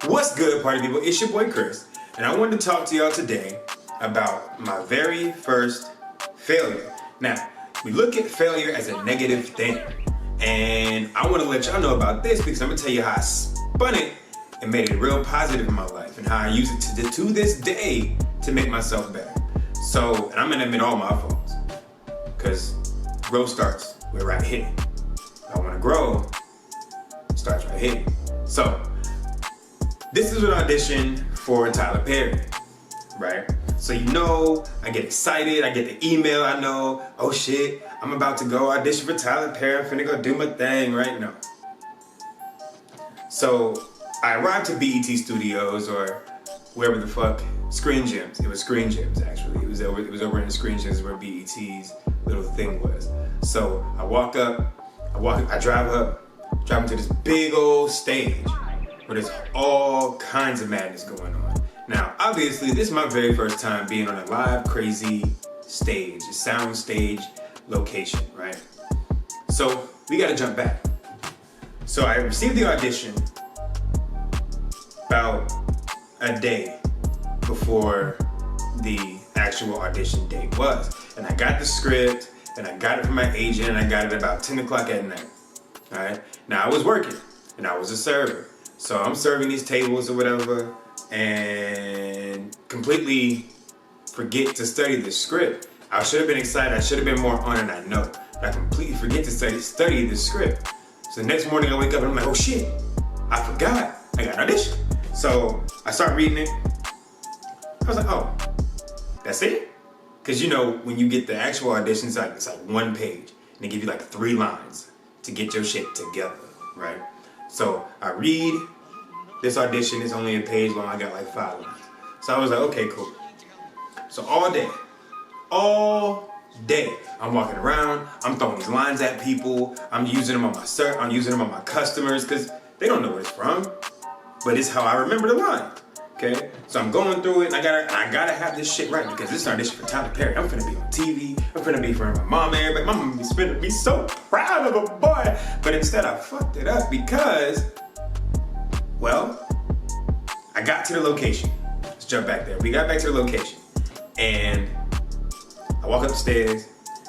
What's good, party people? It's your boy Chris, and I wanted to talk to y'all today about my very first failure. Now, we look at failure as a negative thing, and I want to let y'all know about this because I'm gonna tell you how I spun it and made it real positive in my life, and how I use it to this day to make myself better. So, and I'm gonna admit all my faults, because growth starts with right here. If I want to grow, it starts right here. So, this is an audition for Tyler Perry, right? So I get excited, I get the email, I know, oh shit, I'm about to go audition for Tyler Perry, I'm finna go do my thing right now. So I arrived to BET Studios, or wherever the fuck, Screen Gems. It was Screen Gems, actually. It was over in the Screen Gems where BET's little thing was. So I drive into this big old stage where there's all kinds of madness going on. Now, obviously, this is my very first time being on a live, crazy stage, a sound stage location, right? So we gotta jump back. So I received the audition about a day before the actual audition date was. And I got the script, and I got it from my agent, and I got it about 10 o'clock at night, all right? Now, I was working, and I was a server. So I'm serving these tables or whatever, and completely forget to study the script. I should have been excited, I should have been more on it, I know. But I completely forget to study the script. So the next morning I wake up and I'm like, oh shit, I forgot, I got an audition. So I start reading it. I was like, oh, that's it? Because when you get the actual audition, it's like one page, and they give you like 3 lines to get your shit together, right? So I read this audition, it's only a page long, I got like 5 lines. So I was like, okay, cool. So all day, I'm walking around, I'm throwing these lines at people, I'm using them on my customers, because they don't know where it's from, but it's how I remember the line, okay? So I'm going through it, and I gotta have this shit right, because this is an audition for Tyler Perry. I'm finna be on TV, I'm finna be in front of my mom and everybody. My mom is finna be so proud of a boy, but instead I fucked it up because, well, I got to the location. Let's jump back there. We got back to the location, and I walk up the stairs,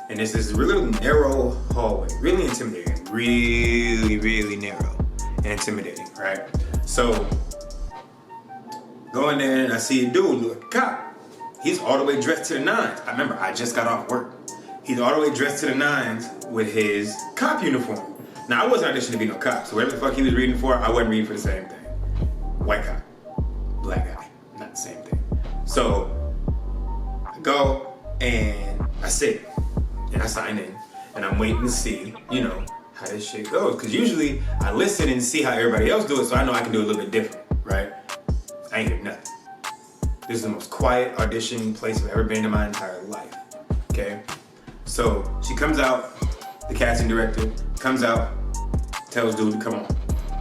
and there's this really narrow hallway, really intimidating, really narrow and intimidating, right? So, go in there, and I see a dude, a cop. He's all the way dressed to the nines. I remember, I just got off work. He's all the way dressed to the nines with his cop uniform. Now, I wasn't auditioning to be no cop, so whatever the fuck he was reading for, I wasn't reading for the same thing. White cop, black guy, not the same thing. So, I go, and I sit, and I sign in, and I'm waiting to see, how this shit goes. Because usually, I listen and see how everybody else do it, so I know I can do it a little bit different, right? I ain't hear nothing. This is the most quiet audition place I've ever been in my entire life, okay? So she comes out, the casting director comes out, tells dude to come on.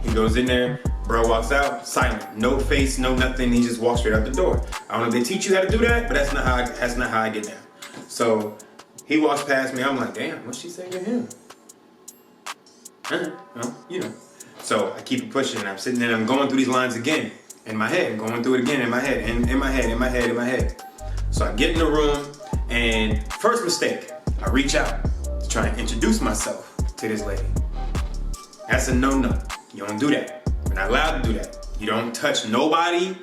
He goes in there, bro walks out, silent, no face, no nothing, he just walks straight out the door. I don't know if they teach you how to do that, but that's not how I get down. So he walks past me, I'm like, damn, what's she saying to him? Well, So I keep it pushing, and I'm sitting there, and I'm going through these lines again. In my head, going through it again in my head, in my head. So I get in the room, and first mistake, I reach out to try and introduce myself to this lady. That's a no-no. You don't do that. You're not allowed to do that. You don't touch nobody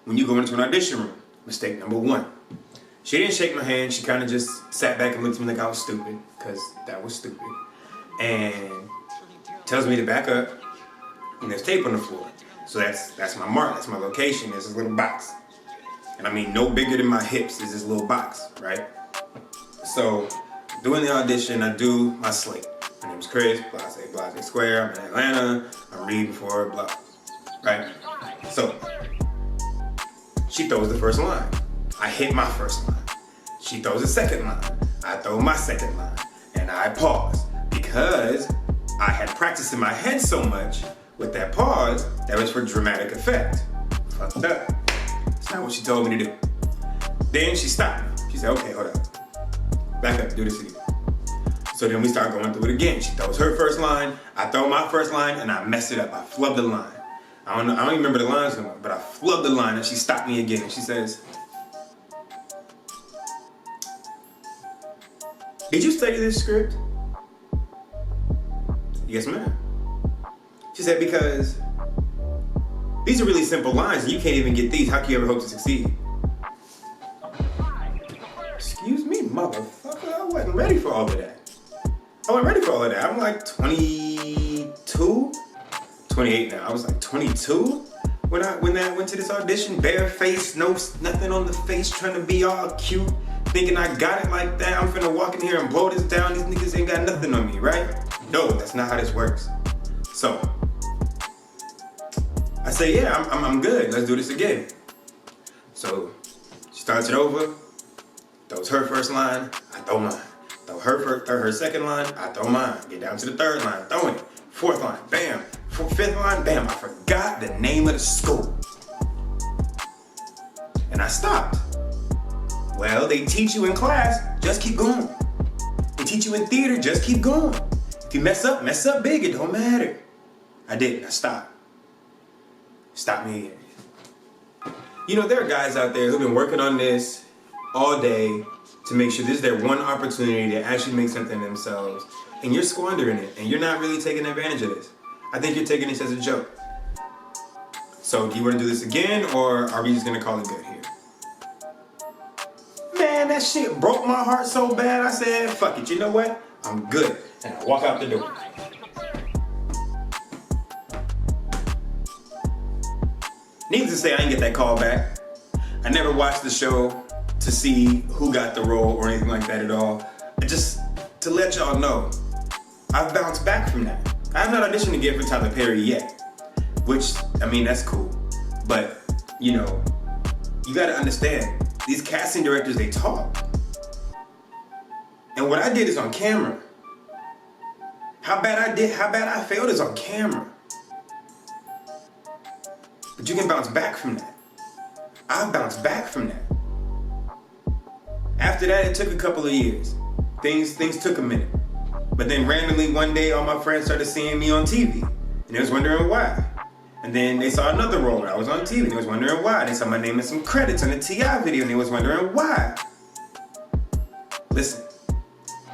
when you go into an audition room. Mistake number 1. She didn't shake my hand. She kind of just sat back and looked at me like I was stupid, because that was stupid. And tells me to back up, and there's tape on the floor. So that's my mark, that's my location, there's this little box. And I mean, no bigger than my hips is this little box, right? So, doing the audition, I do my slate. My name's Chris, blase square, I'm in Atlanta, I'm reading for blah, right? So, she throws the first line. I hit my first line. She throws the second line. I throw my second line. And I pause, because I had practiced in my head so much with that pause, that was for dramatic effect. Fucked up. That's not what she told me to do. Then she stopped me. She said, okay, hold up. Back up, do this again. So then we start going through it again. She throws her first line, I throw my first line, and I mess it up. I flub the line. I don't know, I don't even remember the lines no more, but I flubbed the line and she stopped me again and she says, "Did you study this script?" "Yes, ma'am." She said, "Because these are really simple lines and you can't even get these. How can you ever hope to succeed?" Excuse me, motherfucker, I wasn't ready for all of that. I'm like 22, 28 now. I was like 22 when I went to this audition, barefaced, nothing on the face, trying to be all cute, thinking I got it like that. I'm finna walk in here and blow this down. These niggas ain't got nothing on me, right? No, that's not how this works. So I say, yeah, I'm good. Let's do this again. So she starts it over, throws her first line, I throw mine. Throw her second line, I throw mine. Get down to the third line, throwing it. Fourth line, bam. Fifth line, bam. I forgot the name of the school. And I stopped. Well, they teach you in class, just keep going. They teach you in theater, just keep going. If you mess up big, it don't matter. I didn't, I stopped. Stop me again. You know, there are guys out there who've been working on this all day to make sure this is their one opportunity to actually make something of themselves, and you're squandering it, and you're not really taking advantage of this. I think you're taking this as a joke. So do you want to do this again, or are we just gonna call it good here? Man, that shit broke my heart so bad, I said, fuck it, you know what? I'm good. And I walk out the door. Needless to say, I didn't get that call back. I never watched the show to see who got the role or anything like that at all. Just to let y'all know, I've bounced back from that. I have not auditioned again for Tyler Perry yet, which, I mean, that's cool. But, you know, you gotta understand, these casting directors, they talk. And what I did is on camera. How bad I failed is on camera. But you can bounce back from that. I've bounced back from that. After that, it took a couple of years. Things took a minute. But then randomly one day, all my friends started seeing me on TV. And they was wondering why. And then they saw another role where I was on TV and they was wondering why. They saw my name in some credits on a T.I. video and they was wondering why. Listen,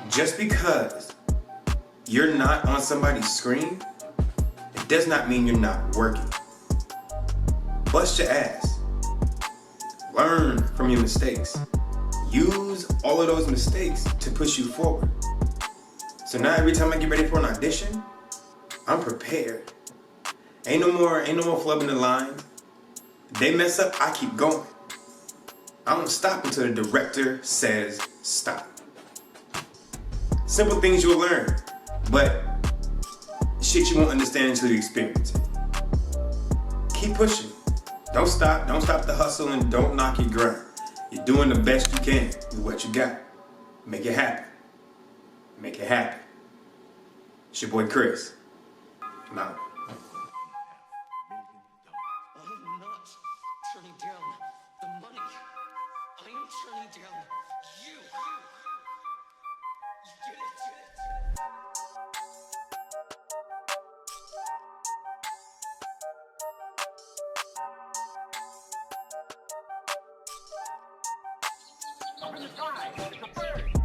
just because you're not on somebody's screen, it does not mean you're not working. Bust your ass. Learn from your mistakes. Use all of those mistakes to push you forward. So now every time I get ready for an audition, I'm prepared. Ain't no more flubbing the line. They mess up, I keep going. I don't stop until the director says stop. Simple things you'll learn, but shit you won't understand until you experience it. Keep pushing. Don't stop the hustle, and don't knock your grind. You're doing the best you can with what you got. Make it happen. Make it happen. It's your boy Chris. I'm out. I'm not turning down the money. I am turning down you. You get it? Number 5, the third.